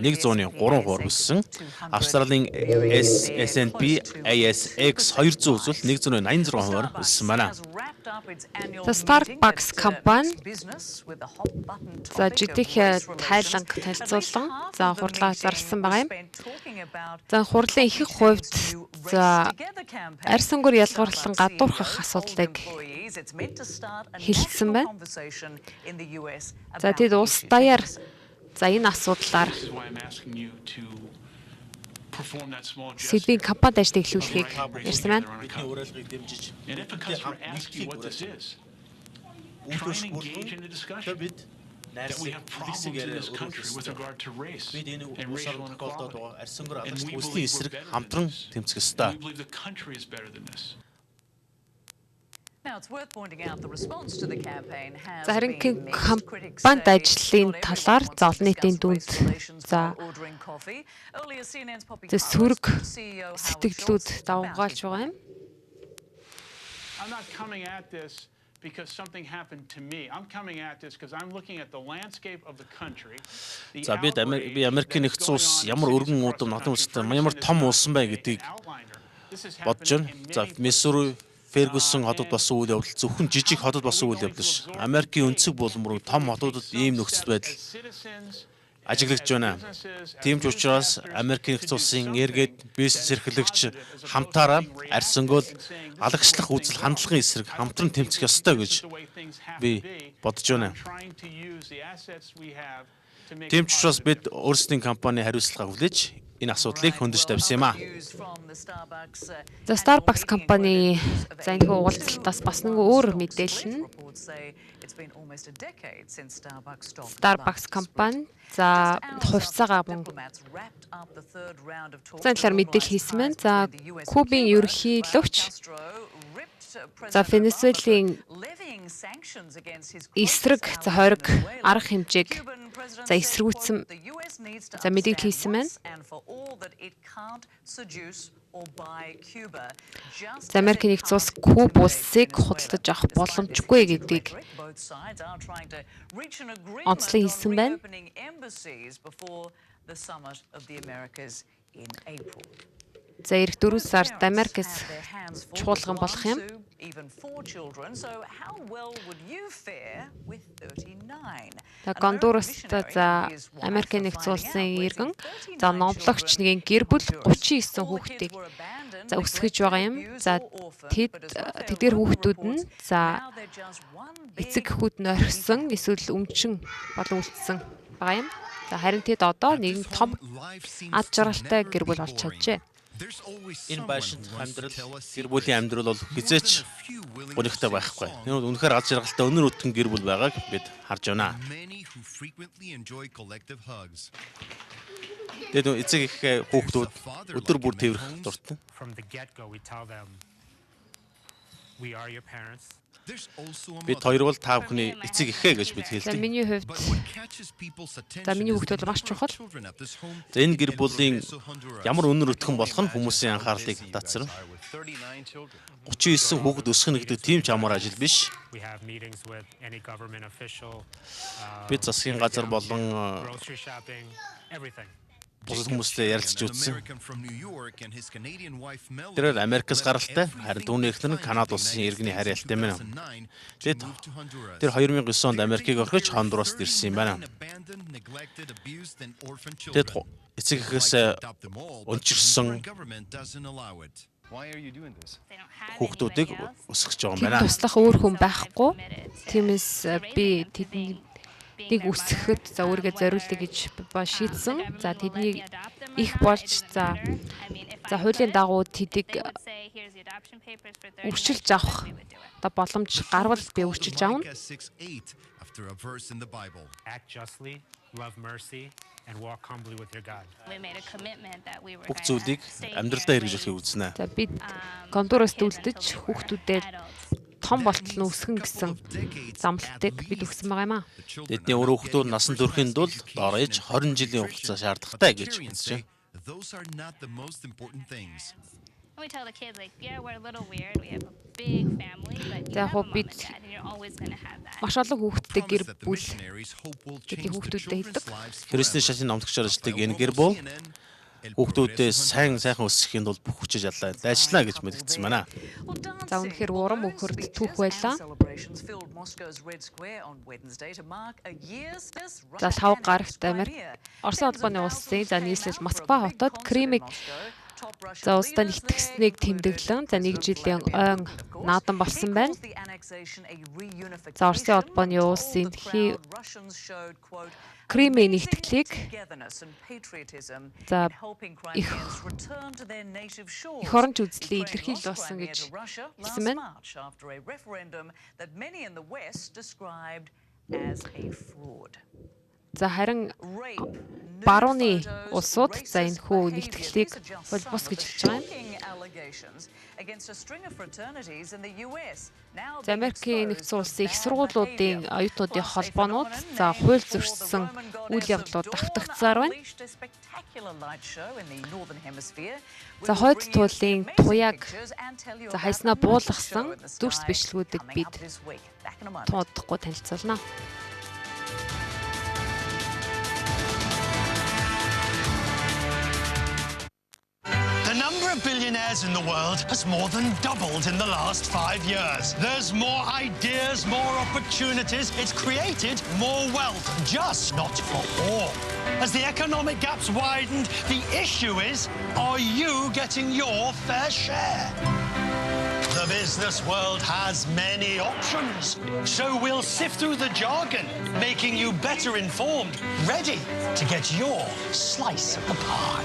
103% өссөн. Австралийн S&P ASX 200 үзүүлэлт 186%-аар өссөн байна. Starbucks компани за жидэх тайланг танилцуулан за хурлаа зарласан байгаа юм. За хурлын ихэнх хувьд за арьс өнгөр ялгуурлан гадуурхах асуудлыг хэлсэн байна. За тэд улс даяар за энэ асуудлаар Сэдвийн компанид ажил эхлүүлэхийг ярьсан байна. that we have problems in this country with regard to race and racial inequality. And we believe we're better than this. We believe the country is better than this. Now it's worth pointing out the response to the campaign has За харин компанид ажлын талаар за олон нийтийн дүнд за сөрөг сэтгэлдлүүд давмгаалж байгаа юм. I'm not coming at this because something happened to me. I'm coming at this because I'm looking at the landscape of the country. За би Америкийн нэгдсэн улс ямар өргөн удам нотон улстай ямар том улсан бай гэдгийг бодож байна. За Missouri Ferguson хотод болсон үйл явдал зөвхөн жижиг хотод болсон үйл явдал ш. Америкийн өнцөг булан том хотуудад ийм нөхцөл байдал ажиглагдж байна. Тийм ч учраас Америкийн нэгдсэн улсын эргээд бизнес эрхлэгч хамтаараа арьс өнгөл алагчлах үзэл хандлагын эсрэг хамтран тэмцэх ёстой гэж би бодож байна. Тийм ч учраас бид өөрсдийн компани хариуцлагаа хүлээж энэ асуудлыг хөндөж тавьсан юм а. За Starbucks компани за энэ уулзалтаас бас нэг өөр мэдээлэл нь Starbucks компани за хувьцаагаа мөн за талаар мэдээлэл хийсэн байна. За Кубын ерөнхийлөгч за Венесуэлийн эсрэг за хориг арга хэмжээг за эсрэгүүцсэн за мэдээлэл хийсэн байна. За Америкийн нэгдсэн улс Куб улсыг худалдаж авах боломжгүй гэдгийг онцлог хийсэн байна. За эх 4 сард Америкээс чуулган болох юм. Гондураст за Америкийн нэгдсэн улсын иргэн за номлогч нэгэн гэр бүл 39 хүүхдийг за өсгөж байгаа юм. За тэдгээр хүүхдүүд нь за эцэг эхүүд нь орхисон эсвэл өмчин болон үлдсэн байгаа юм. За харин тэд одоо нэгэн том ад жаргалтай гэр бүл болж чаджээ. Энэ байшинт амьдрал гэр бүлийн амьдрал бол хизээч өнөхтэй байхгүй. Энэ бол үнэхээр аз жаргалтай өнөр өтгөн гэр бүл байгааг бид харж байна. Тэгээд эцэг их хүүхдүүд өдөр бүр тэрвэрх дуртай. Бид хоёр бол та бүхний эцэг эхээ гэж бид хэлдэг. За миний хувьд за миний хүүхдүүд маш чухал. За энэ гэр бүлийн ямар өнөр өтгөн болох нь хүмүүсийн анхаарлыг татсан. 39 хүүхэд өсгөх гэдэг тийм ч амар ажил биш. Бид засгийн газар болон бусад хүмүүстэй ярилцж үзсэн. Тэр Америкээс гаралтай, харин түүний эхнэр нь Канада улсын иргэний харьяалтай байна. Тэр 2009 онд Америкийг орхиж Хондураст ирсэн юм байна. Тэр эцэг эхээс өнчирсөн хүүхдүүдийг өсгөж байгаа юм байна. Туслах өөр хүн байхгүй. Тиймээс би тэдний нэг үсгэхэд за өөргөө зориулъя гэж шийдсэн. За тэдний их болж за хуулийн дагуу тэдийг үрчилж авах одоо боломж гарвал би үрчилж аавна. after a verse in the Bible. Act justly, love mercy, and walk humbly with your God. We made a commitment that we were Бүх зүйлийг амьдралдаа хэрэгжүүлэхийг үзнэ. За бид гондороос үлдэж хүүхдүүдэд том болтол нь өсгөн гэсэн замлалтыг бид өгсөн байгаа юм аа. Тэдний өөрөө хүүхдүүд насан туршийн тул доор ээж 20 жилийн хугацаа шаардлагатай гэж үзжээ. Those are not the most important things. We tell the kids like, yeah, we're a little weird. We have a big family, but you За have a яг mom бид and dad, and you're always going to have that. маш олон хүүхдтэй гэр бүл бидний хүүхдүүдэд хэлдэг. Христийн шашин номлогчоор ажилладаг энэ гэр бүл хүүхдүүдээ сайхан өсгөхийн тулд бүх хүчээр ажиллана гэж мэдгдсэн байна. За үнэхээр урам өгөхөрд түүх байлаа. За 5 гарагт Америк Оросын улбаны улсын за нийслэл Москва хотод Кремийг за улстай нэгтгэснийг тэмдэглэн за 1 жилийн ойн наадан болсон байна. За Оросын улбаны улсын Кремийн нэгтгэлийг за их оронч үзлийг илэрхийлж болсон гэж хэлсэн байна. За харин барууны улсууд за энэ хүү нэгтгэлийг холбос гэж хэлж байгаа юм. За Америкийн нэгдсэн улсын их сургуулиудын оюутнуудын холбоонууд за хууль зөрчсөн үйл явдлууд давтагдсаар байна. За хойд туулын туяаг за хайснаа буулгасан дүрс бичлэгүүдийг бид туудахгүй танилцуулна. The number of billionaires in the world has more than doubled in the last 5 years. There's more ideas, more opportunities. It's created more wealth, just not for all. As the economic gaps widened, the issue is, are you getting your fair share? The business world has many options, so we'll sift through the jargon, making you better informed, ready to get your slice of the pie.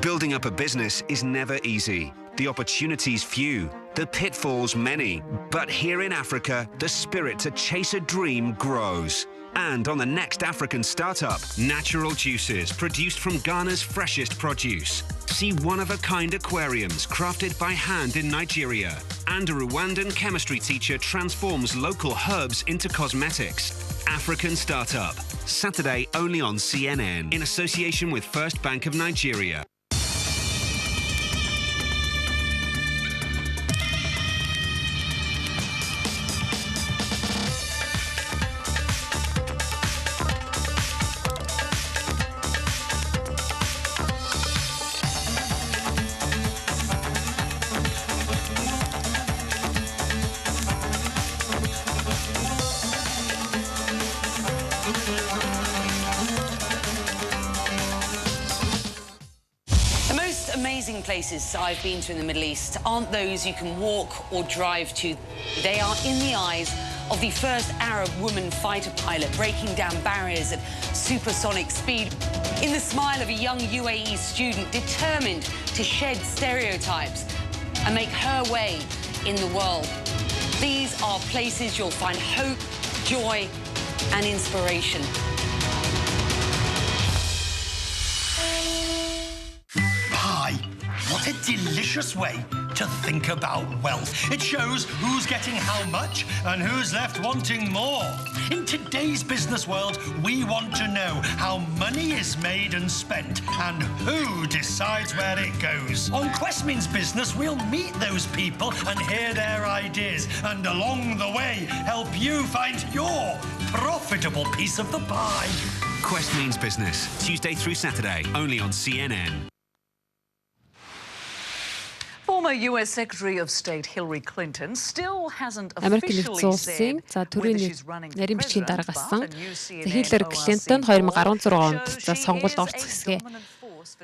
Building up a business is never easy. The opportunities few, the pitfalls many. But here in Africa, the spirit to chase a dream grows. And on the next African startup, natural juices produced from Ghana's freshest produce. See one-of-a-kind aquariums crafted by hand in Nigeria. And a Rwandan chemistry teacher transforms local herbs into cosmetics. African Startup. Saturday only on CNN in association with First Bank of Nigeria. Places I've been to in the Middle East aren't those you can walk or drive to. They are in the eyes of the first Arab woman fighter pilot breaking down barriers at supersonic speed, in the smile of a young UAE student determined to shed stereotypes and make her way in the world. These are places you'll find hope, joy and inspiration. What a delicious way to think about wealth. It shows who's getting how much and who's left wanting more. In today's business world, we want to know how money is made and spent and who decides where it goes. On Quest Means Business, we'll meet those people and hear their ideas and along the way help you find your profitable piece of the pie. Quest Means Business, Tuesday through Saturday, only on CNN. Former US Secretary of State Hillary Clinton still hasn't Америкийн нэгдсэн улсын за төрийн нарийн бичгийн дарга асан Хиллари Клинтон 2016 онд за сонгуульд орцох хэсгээ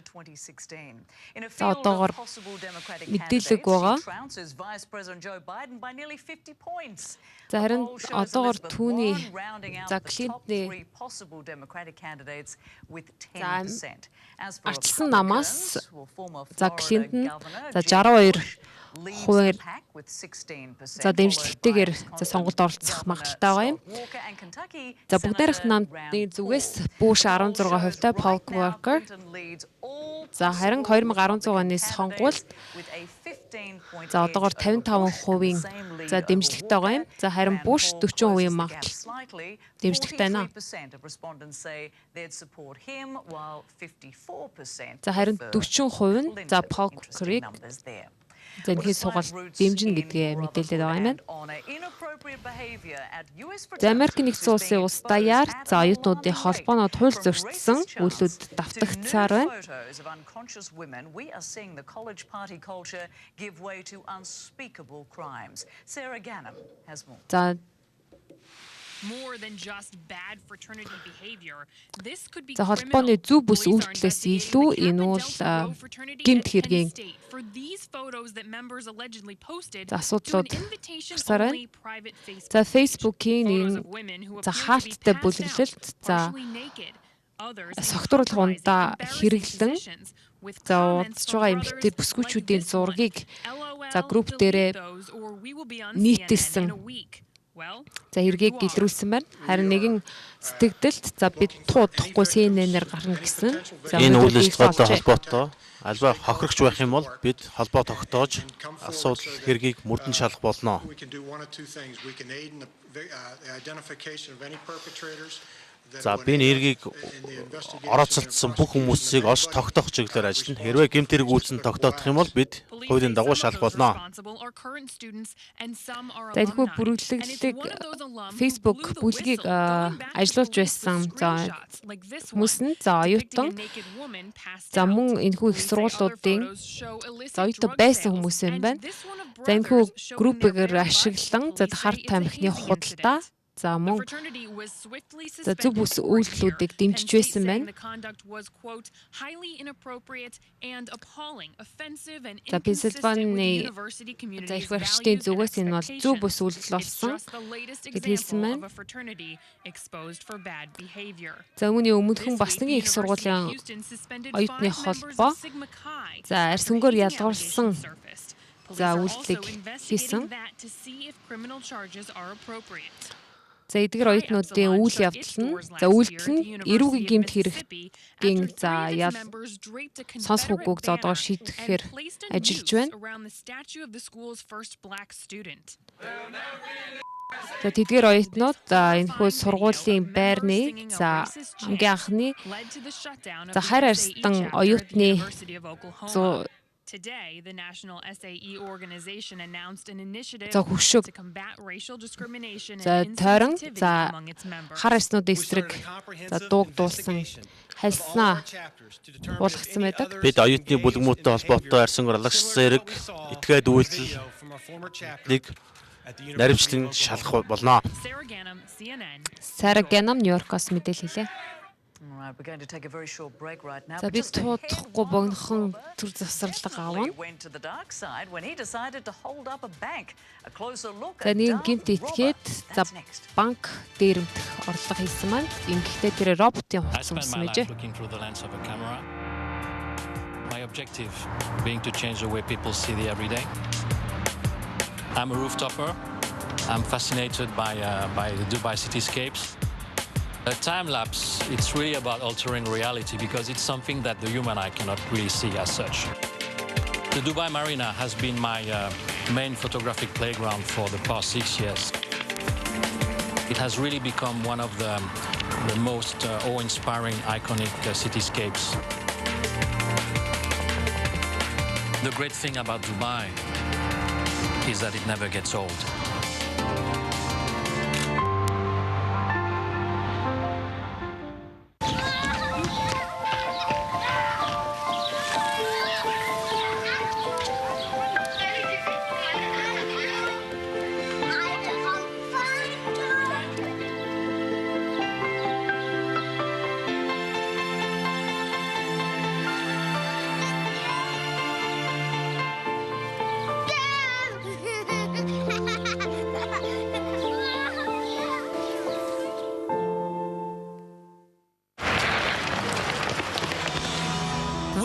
after 2016. In a За field одоогоор of possible Democratic мэдээлэг candidates, байгаа. she trounces Vice President Joe Biden by nearly 50 points. За харин The poll shows одоогоор Elizabeth түүний Warren rounding out за the top Клинтны three possible Democratic candidates with за 10%. As for арчилсан намаас Republicans, well, former за Florida Клинтон Governor за Jeb 62 leads хувиар the pack with 16%, за дэмжлэгтэйгээр за сонголт оролцох магадлалтай байгаа юм. За бүгд найрах намтны зүгээс Буш 16 хувьтай, Paul Walker. За харин 2016 оны сонгуульд за одоогоор 55% за дэмжлэгтэй байгаа юм. За харин Буш 40% магадлал дэмжлэгтэй байна. За харин 40% нь за Paul Walker-ыг за энэ сургалт дэмжинэ гэдгээ мэдээлээд байгаа юм байна. За Америк нэгдсэн улсын улс даяар за оюутнуудын холбоонууд хууль зөрчсөн үйлүүд давтагдсаар байна. За За холбооны зөв бүс үйлдэлээс илүү энэ бол гэмт хэргийн асуудлууд гарсаар байна. За Facebook-ийн за хаалттай бүлэглэлт за согтууруулах ундаа хэрэглэн за удаж байгаа эмэгтэй бүсгүйчүүдийн зургийг за групп дээрээ нийтэлсэн за эргийг илрүүлсэн байна. Харин нэгэн сэтгэгдэлт за бид туудахгүй CNN-ээр гарна гэсэн. Энэ үйл ажиллагаатай холбоотой альва хохирогч байх юм бол бид холбоо тогтоож асуудал хэргийг мөрдөн шалах болно. За би нэргийг орооцолдсон бүх хүмүүсийг олж тогтоох чиглэлээр ажиллана. Хэрвээ гэмт хэрэг үйлсэн тогтоох юм бол бид хуулийн дагуу шалах болно. За энэхүү бүрэлдэхлийг Facebook бүлгийг ажиллуулж байсан за хүмүүс нь за оюутан за мөн энэхүү их сургуулиудын за оюутан байсан хүмүүс юм байна. За энэхүү группээр ашиглан за харт тамхины худалдаа за мөн за зөв бүс үйлдэлүүдийг дэмжиж байсан байна. За Пенсильвани за их баригчдын зүгээс энэ бол зөв бүс үйлдэл болсон гэж хэлсэн байна. За өмнөхөн бас нэгэн их сургуулийн оюутны холбоо за арьс өнгөөр ялгуулсан за үйлдэлийг хийсэн. За эдгээр оюутнуудын үйл явдал нь за үйлдэл нь эрүүгийн гэмт хэрэгтийн за ял сонсох үгүйг за одоо шийдэхээр ажиллаж байна. За тэдгээр оюутнууд энэхүү сургуулийн байрны за хамгийн анхны за харь арстан оюутны Today, the National SAE organization announced an initiative to combat racial discrimination and insulting among its members. Хар арснуудын эсрэг за дуулсан хэлснаа уулгацсан байдаг. Бид оюутны бүлгэмүүдтэй холбоотой арьсангар алагчсан зэрэг этгээд үйлдэлийг наривчлан шалах болно. Sarah Ganam Нью-Йоркоос мэдээлэл хэлээ. We're going to take a very short break right now. За бид туудахгүй богинохон төр засварлага авна. За нэг гэмт итгээд за банк дээрэмдэх орлого хийсэн маань ингэхдээ тэр роботын хувцас юмсан мэжээ. My objective being to change the way people see the everyday. I'm a rooftopper. I'm fascinated by the Dubai cityscapes. A time lapse, it's really about altering reality because it's something that the human eye cannot really see as such. The Dubai Marina has been my main photographic playground for the past 6 years. It has really become one of the most awe-inspiring, iconic cityscapes. The great thing about Dubai is that it never gets old.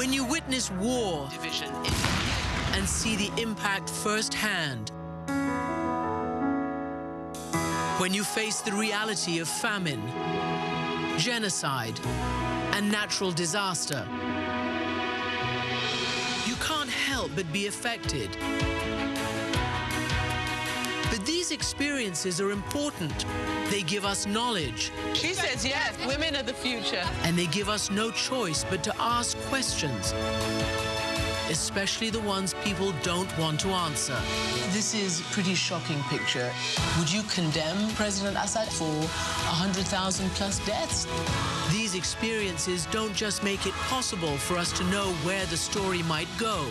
When you witness war division and see the impact firsthand, when you face the reality of famine, genocide, and natural disaster, you can't help but be affected. But these experiences are important. They give us knowledge. She says yes, women are the future. And they give us no choice but to ask questions, especially the ones people don't want to answer. This is a pretty shocking picture. Would you condemn President Assad for 100,000 plus deaths? These experiences don't just make it possible for us to know where the story might go.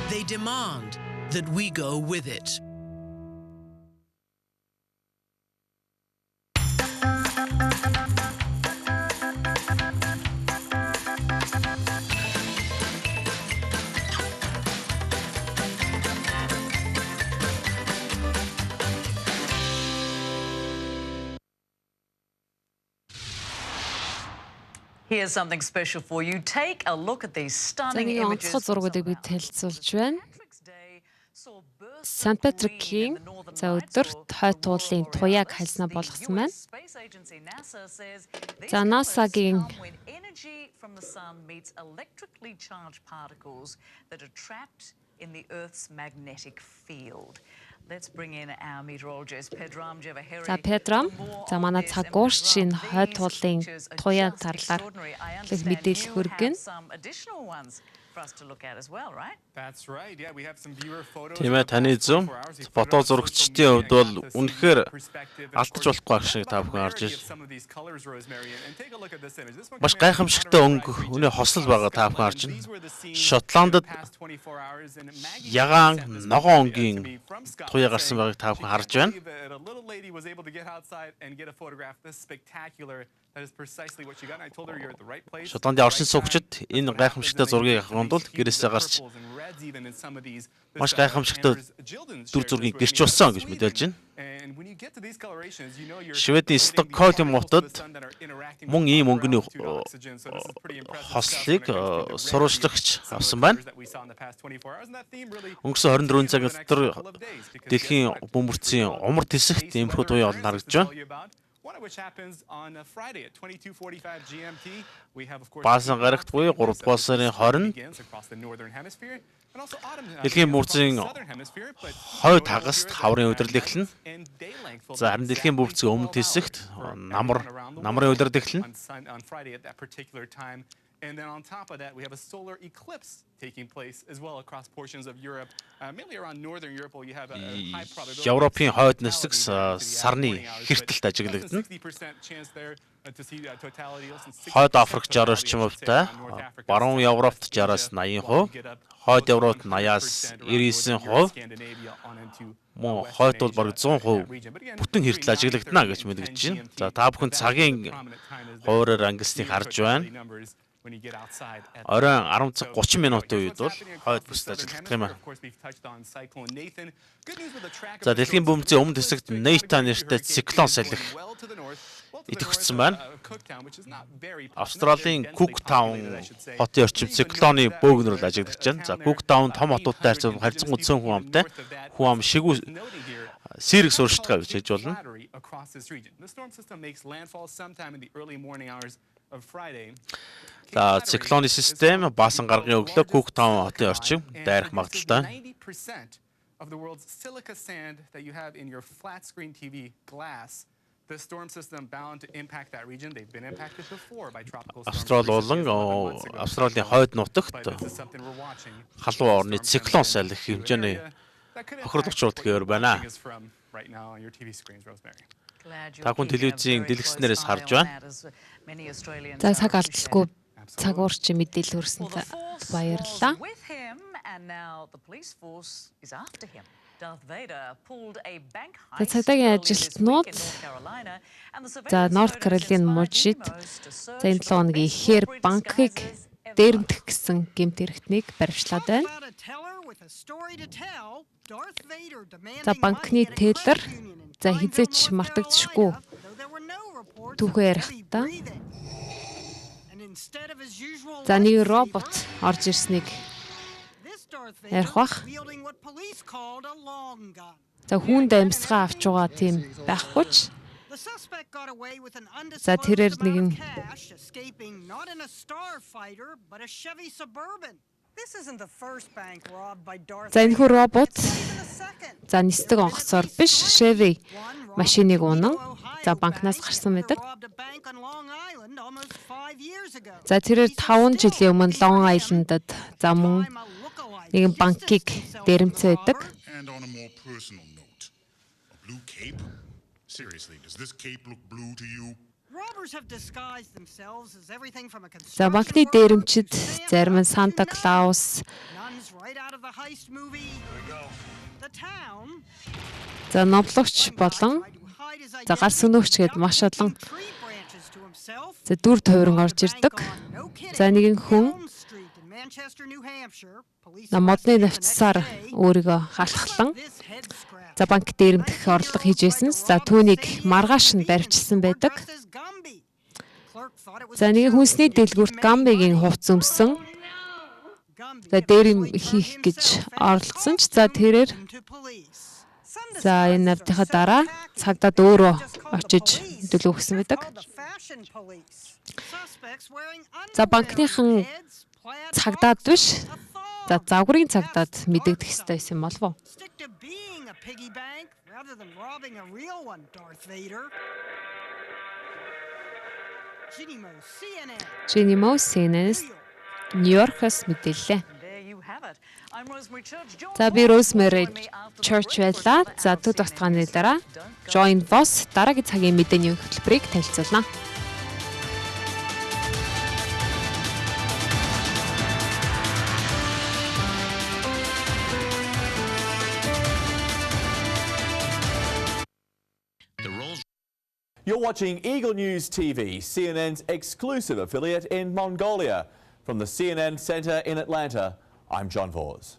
They demand that we go with it. Here's something special for you. Take a look at these stunning images. Онцгой зургуудыг би танилцуулж байна. Санкт Петербургийн өдөр хойд туулын туяаг хальснаа болгосон байна. За NASA-гийн from the sun meets electrically charged particles that are trapped in the Earth's magnetic field. Let's bring in our meteorologist Pedram Javaheri. За Pedram, за манай цагуурчийн хойд туулын туяа тарлаар мэдээлэл хүргэн. Тийм ээ, таны зам фото зурагчдын хувьд бол үнэхээр алдаж болохгүй шиг та бүхэн харж байна. Маш гайхамшигтай өнгө, үнэ хослол байгаа та бүхэн харж байна. Шотландд ягаан ногоон өнгийн туяа гарсан байгааг та бүхэн харж байна. Шотландын оршин суугчид энэ гайхамшигтай зургийг авахын тулд гэрээсээ гарч маш гайхамшигтай дүр зургийг гэрч болсон гэж мэдээлж байна. Шведийн Стокгольм хотод мөн ийм өнгөний хослыг сурвалжлагч авсан байна. Өнгөрсөн 24 цагийн дотор дэлхийн бөмбөрцийн умар тисэгт иймэрхүү туяа олон харагдж байна. Баасан гарагт буюу 3 дугаар сарын 20-нд дэлхийн бөмбөрцийн хойд хагаст хаврын удирдал эхэлнэ. За харин дэлхийн бөмбөрцийн өмнөд хэсэгт намрын удирдал эхэлнэ. And then on top of that, we have a solar eclipse taking place as well across portions of Europe. Mainly around northern Europe, where you have a high probability. Европын хойд хэсэг сарны хэртэлт ажиглагдана. Хойд Африк 60 орчим хувьтай, баруун Европт 60-аас 80%, хойд Европт 80-аас 99%, мөн хойд бол бараг 100% бүтэн хэртэл ажиглагдана гэж мэдгэж байна. За та бүхэн цагийн хуураар ангилсныг харж байна. Оройн 10:30 минутын үед бол хойд бүсд ажиллах юм аа. За дэлхийн бөмбөрцийн өмнөд хэсэгт Нейта нэртэй циклон салхи идэвхжсэн байна. Австралийн Куктаун хотын орчим циклоны бөөгнөр л ажиглаж байна. За Куктаун том хотуудтай харьцангуй цөөн хүн амтай. Хүн ам шигүү сэрэг сурчдаг гэж хэлж болно. За циклоны систем баасан гаргийн өглөө Куктаун хотын орчим дайрах магадaltaй. Of the world's silica sand that you have in your flat screen TV glass, the storm system bound to impact that region. They've been impacted before by tropical storms. Австралийн хойд нутагт халуун орны циклон салхи хэмжээний хохирол учруулдаг байна. Та бүхэн телевизийн дэлгэцнээрээс харж байна. За цаг алдалгүй цагуурчийн мэдээлэл хүрсэнд баярлалаа. Цагдаагийн ажилтнууд за Норт Каролин мужид за энэ 7 хоногийн ихээр банкыг дээрэмдэх гэсэн гэмт хэрэгтнийг баривчлаад байна. За банкны тейлер за хизээч мартагдчихгүй түүхээ ярихдаа За нэг робот орж ирснийг ярих бах. За хүүнд амьсгаа авч байгаа тийм байхгүй ч. За тэрээр нэгэн За энэ хүү робот за нисдэг онгоцоор биш Chevy машиныг унан за банкнаас гарсан байдаг. За тэрээр 5 жилийн өмнө Long Island-д за мөн нэгэн банкыг дээрэмцээ байдаг. Seriously, does this cape look blue to you? За банкны дээрэмчид зарим нь Санта Клаус за номлогч болон за гар сүнөөгч гээд маш олон за дүр тойрон орж ирдэг. За нэгэн хүн модны навчсаар өөрийгөө халахлан за банк дээрэмдэх орлого хийж байсан. За түүнийг маргааш нь баривчилсан байдаг. За нэг хүнсний дэлгүүрт Гамбигийн хувцс өмсөн. За дээрэм хийх гэж оролцсон ч за тэрээр за энэ навтынхаа дараа цагдаад өөрөө очиж төлөв өгсөн байдаг. За банкныхан цагдаад биш. За загварын цагдаад мэдэгдэх ёстой байсан болов уу? Jenny Mo CNN-с Нью-Йоркоос мэдээллээ. За би Rosemary Church байлаа. За төд бацгааны дараа Join Voss дараагийн цагийн мэдээний хөтөлбөрийг танилцуулна. You're watching Eagle News TV, CNN's exclusive affiliate in Mongolia. From the CNN Center in Atlanta, I'm John Vors.